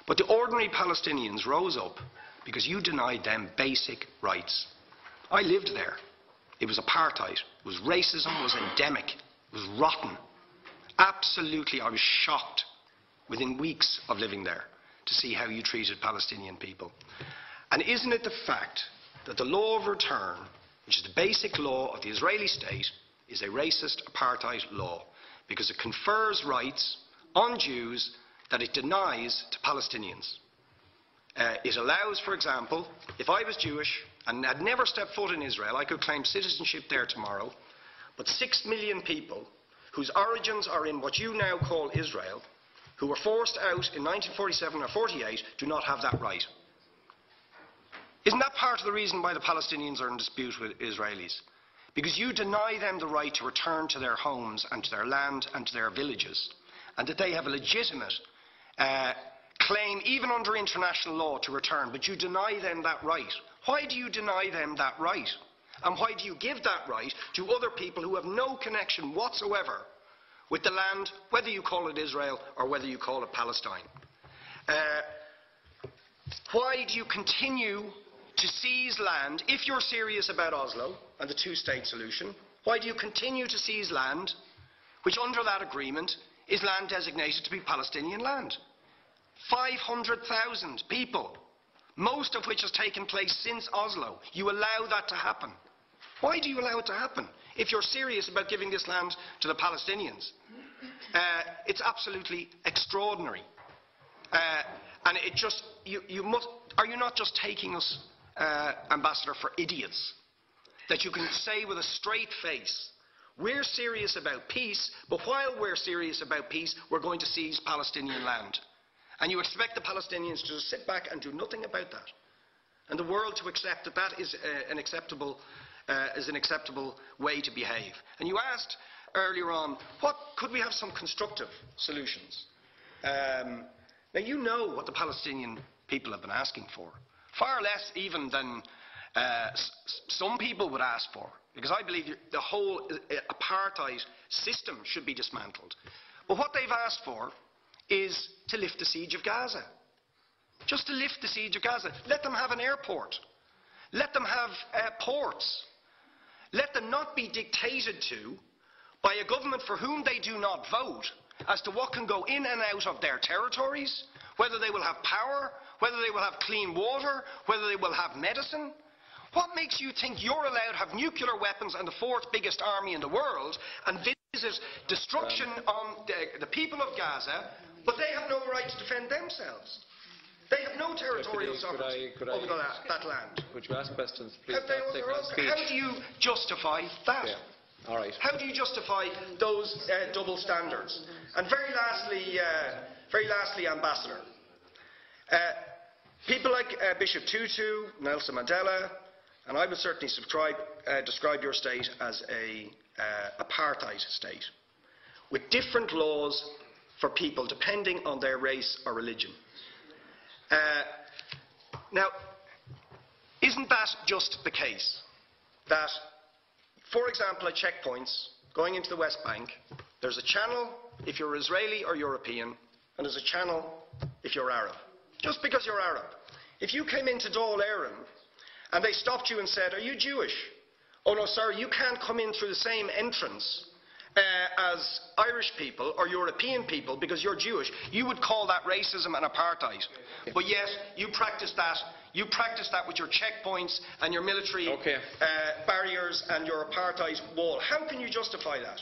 But the ordinary Palestinians rose up because you denied them basic rights. I lived there. It was apartheid. It was racism. It was endemic. It was rotten. Absolutely, I was shocked within weeks of living there to see how you treated Palestinian people. And isn't it the fact that the law of return, which is the basic law of the Israeli state, is a racist apartheid law because it confers rights on Jews that it denies to Palestinians. It allows, for example, if I was Jewish and had never stepped foot in Israel, I could claim citizenship there tomorrow, but 6 million people whose origins are in what you now call Israel, who were forced out in 1947 or 48, do not have that right. Isn't that part of the reason why the Palestinians are in dispute with Israelis? Because you deny them the right to return to their homes and to their land and to their villages, and that they have a legitimate claim, even under international law, to return, but you deny them that right. Why do you deny them that right? And why do you give that right to other people who have no connection whatsoever with the land, whether you call it Israel or whether you call it Palestine? Why do you continue to seize land, if you're serious about Oslo and the two-state solution? Why do you continue to seize land, which under that agreement is land designated to be Palestinian land? 500,000 people, most of which has taken place since Oslo. You allow that to happen. Why do you allow it to happen if you're serious about giving this land to the Palestinians? It's absolutely extraordinary. And it just, are you not just taking us, Ambassador, for idiots? That you can say with a straight face, we're serious about peace, but while we're serious about peace, we're going to seize Palestinian land. And you expect the Palestinians to just sit back and do nothing about that. And the world to accept that that is an acceptable way to behave. And you asked earlier on, could we have some constructive solutions? Now you know what the Palestinian people have been asking for. Far less even than some people would ask for. Because I believe the whole apartheid system should be dismantled. But what they've asked for is to lift the siege of Gaza. Just to lift the siege of Gaza. Let them have an airport. Let them have ports. Let them not be dictated to by a government for whom they do not vote as to what can go in and out of their territories, whether they will have power, whether they will have clean water, whether they will have medicine. What makes you think you're allowed to have nuclear weapons and the fourth biggest army in the world and visit destruction on the people of Gaza, but they have no right to defend themselves? They have no territorial sovereignty over that land. Could you ask questions, please? How do you justify that? Yeah. All right. How do you justify those double standards? And very lastly, Ambassador, people like Bishop Tutu, Nelson Mandela, and I would certainly describe your state as an apartheid state, with different laws for people depending on their race or religion. Now, isn't that just the case that, for example, at checkpoints going into the West Bank, there's a channel if you're Israeli or European, and there's a channel if you're Arab? Just because you're Arab. If you came into Dáil Éireann and they stopped you and said, "Are you Jewish?" "Oh no, sir, you can't come in through the same entrance as Irish people or European people because you're Jewish," you would call that racism and apartheid. But yet you practice that. You practice that with your checkpoints and your military barriers and your apartheid wall. How can you justify that?